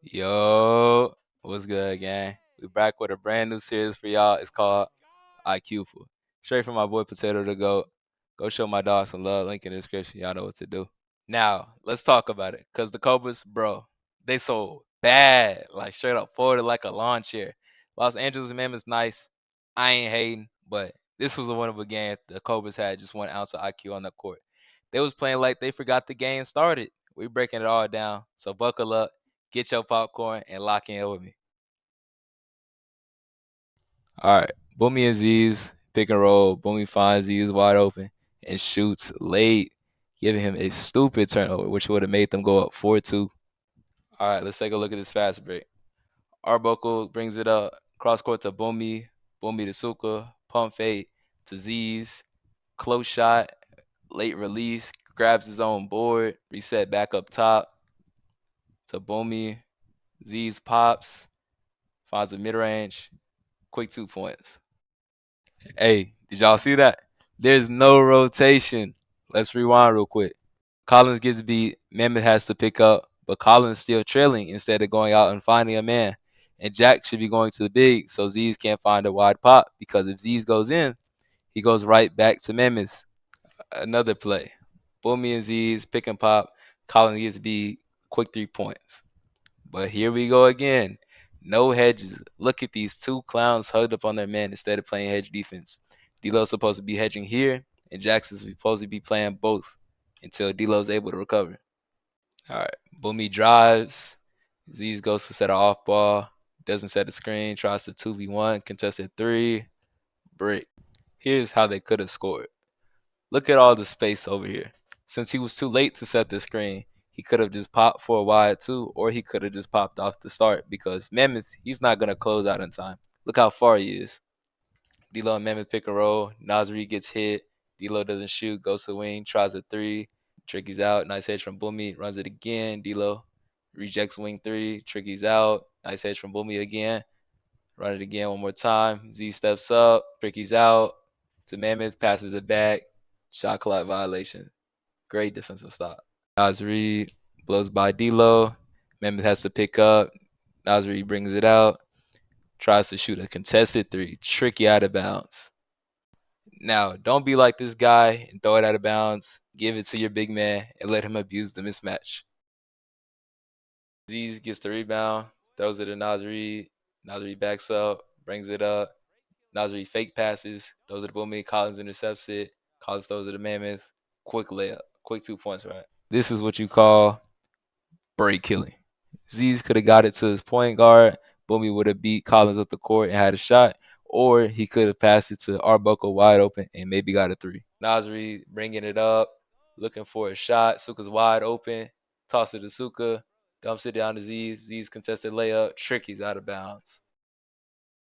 Yo, what's good, gang? We back with a brand new series for y'all. It's called IQ Food. Straight from my boy Potato the Goat. Go show my dog some love. Link in the description. Y'all know what to do. Now, let's talk about it. Cause the Cobras, bro, they so bad. Like straight up forwarded like a lawn chair. Los Angeles Mammoths nice. I ain't hating, but this was a winnable game. The Cobras had just 1 ounce of IQ on the court. They was playing like they forgot the game started. We breaking it all down. So buckle up, get your popcorn, and lock in with me. All right. Boomy and Z's pick and roll. Boomy finds Z's wide open and shoots late, giving him a stupid turnover, which would have made them go up 4-2. All right, let's take a look at this fast break. Arbuckle brings it up cross court to Boomy, Boomy to Suka, pump fake to Z's, close shot, late release, grabs his own board, reset back up top to Boomy, Z's pops, finds a mid range, quick 2 points. Hey, did y'all see that? There's no rotation. Let's rewind real quick. Collins gets beat. Mammoth has to pick up, but Collins still trailing instead of going out and finding a man. And Jack should be going to the big, so Z's can't find a wide pop because if Z's goes in, he goes right back to Mammoth. Another play. Boomy and Z's pick and pop. Collins gets beat. Quick 3 points. But here we go again. No hedges. Look at these two clowns hugged up on their man instead of playing hedge defense. D'Lo's supposed to be hedging here, and Jackson's supposed to be playing both until D'Lo's able to recover. All right. Boomy drives. Z's goes to set an off ball. Doesn't set a screen. Tries to 2v1. Contested three. Brick. Here's how they could have scored. Look at all the space over here. Since he was too late to set the screen, he could have just popped for a wide two, or he could have just popped off the start because Mammoth, he's not going to close out in time. Look how far he is. D'Lo and Mammoth pick a roll. Nasri gets hit. D'Lo doesn't shoot, goes to the wing, tries a three. Tricky's out. Nice hedge from Boomy. Runs it again. D'Lo rejects wing three. Tricky's out. Nice hedge from Boomy again. Run it again one more time. Z steps up. Tricky's out. To Mammoth, passes it back. Shot clock violation. Great defensive stop. Nasri blows by D'Lo. Mammoth has to pick up. Nasri brings it out. Tries to shoot a contested three. Tricky out of bounds. Now, don't be like this guy and throw it out of bounds. Give it to your big man and let him abuse the mismatch. Aziz gets the rebound, throws it to Nasri. Nasri backs up, brings it up. Nasri fake passes, throws it to Boomy. Collins intercepts it. Collins throws it to Mammoth. Quick layup. Quick 2 points, right? This is what you call break killing. Z's could have got it to his point guard. Boomy would have beat Collins up the court and had a shot. Or he could have passed it to Arbuckle wide open and maybe got a three. Nasri bringing it up, looking for a shot. Suka's wide open. Toss it to Suka. Dumps it down to Z's. Z's contested layup. Tricky's out of bounds.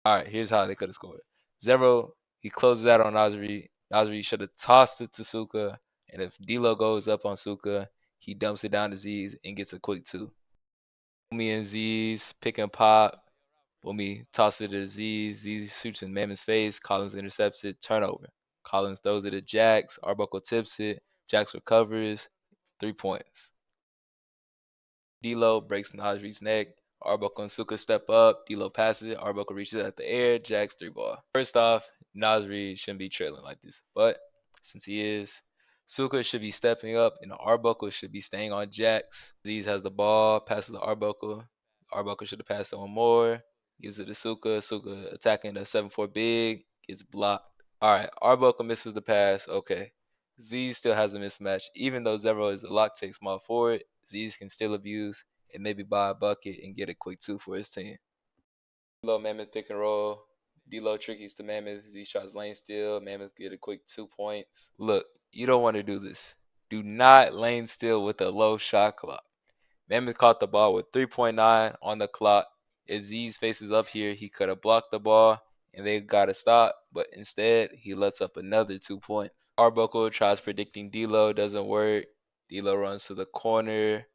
All right, here's how they could have scored. Zero, he closes out on Nasri. Nasri should have tossed it to Suka. And if D'Lo goes up on Suka, he dumps it down to Z's and gets a quick two. Boomy and Z's pick and pop. Boomy tosses it to Z's. Z's shoots in Mammoth's face. Collins intercepts it. Turnover. Collins throws it to Jax. Arbuckle tips it. Jax recovers. 3 points. D'Lo breaks Najri's neck. Arbuckle and Suka step up. D'Lo passes it. Arbuckle reaches at the air. Jax 3 ball. First off, Nasri shouldn't be trailing like this. But since he is, Suka should be stepping up and Arbuckle should be staying on Jax. Aziz has the ball, passes to Arbuckle. Arbuckle should have passed it one more. Gives it to Suka. Suka attacking the 7-4 big. Gets blocked. All right, Arbuckle misses the pass. Okay. Z still has a mismatch. Even though Zero is a lock take small forward, Z's can still abuse and maybe buy a bucket and get a quick two for his team. D'Lo Mammoth pick and roll. D'Lo trickies to Mammoth. Z shots lane steal. Mammoth get a quick 2 points. Look, you don't want to do this. Do not lane steal with a low shot clock. Mammoth caught the ball with 3.9 on the clock. If Z's faces up here, he could have blocked the ball and they got to stop, but instead he lets up another 2 points. Arbuckle tries predicting D'Lo, doesn't work. D'Lo runs to the corner,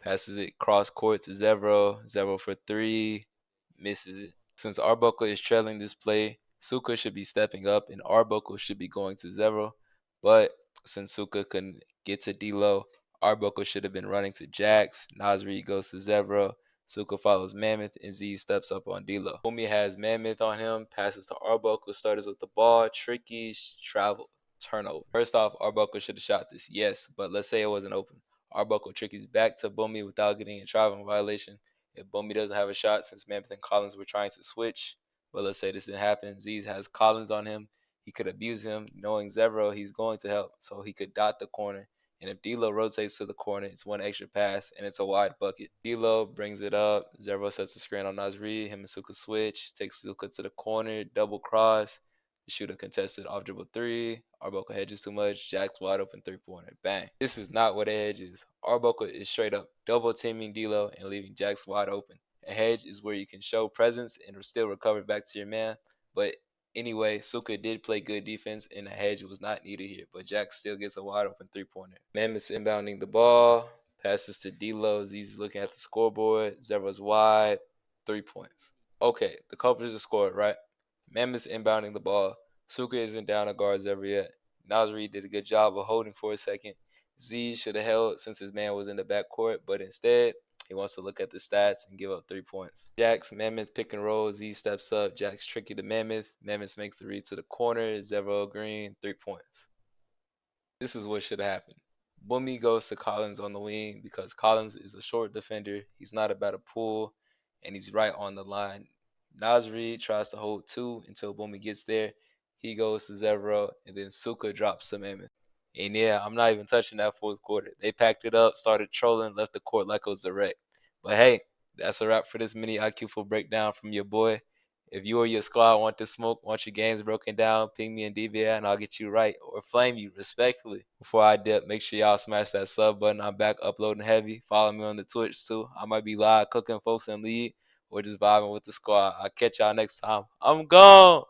passes it cross court to Zero. Zero for three, misses it. Since Arbuckle is trailing this play, Suka should be stepping up and Arbuckle should be going to Zero. But since Suka couldn't get to D'Lo, Arbuckle should have been running to Jax. Nasri goes to Zero. Suka follows Mammoth, and Z steps up on D-Lo. Boomy has Mammoth on him, passes to Arbuckle, starters with the ball, trickies, travel, turnover. First off, Arbuckle should have shot this, yes, but let's say it wasn't open. Arbuckle trickies back to Boomy without getting a traveling violation. If Boomy doesn't have a shot, since Mammoth and Collins were trying to switch, but let's say this didn't happen, Z has Collins on him. He could abuse him, knowing Zevro, he's going to help, so he could dot the corner. And if D'Lo rotates to the corner, it's one extra pass, and it's a wide bucket. D'Lo brings it up. Zevro sets the screen on Nasri. Him and Suka switch. Takes Suka to the corner. Double cross. The shooter contested off dribble three. Arbuckle hedges too much. Jack's wide open three-pointer. Bang. This is not what a hedge is. Arbuckle is straight up double teaming D'Lo and leaving Jack's wide open. A hedge is where you can show presence and still recover back to your man, but anyway, Suka did play good defense, and a hedge was not needed here, but Jack still gets a wide open three-pointer. Mammoth's inbounding the ball, passes to D-Lo. He's looking at the scoreboard. Zevro's wide, 3 points. Okay, the culprits are scored, right? Mammoth's inbounding the ball. Suka isn't down to guard Zevro yet. Nasri did a good job of holding for a second. Z should have held since his man was in the backcourt, but instead, he wants to look at the stats and give up 3 points. Jack's Mammoth pick and roll. Z steps up. Jack's tricky to Mammoth. Mammoth makes the read to the corner. Zevro Green, 3 points. This is what should have happened. Boomy goes to Collins on the wing because Collins is a short defender. He's not about to pull, and he's right on the line. Nasri tries to hold 2 until Boomy gets there. He goes to Zevro, and then Suka drops to Mammoth. And yeah, I'm not even touching that fourth quarter. They packed it up, started trolling, left the court like it was a wreck. But hey, that's a wrap for this mini IQ full breakdown from your boy. If you or your squad want to smoke, want your games broken down, ping me in DBA and I'll get you right or flame you respectfully. Before I dip, make sure y'all smash that sub button. I'm back uploading heavy. Follow me on the Twitch too. I might be live cooking folks in league or just vibing with the squad. I'll catch y'all next time. I'm gone.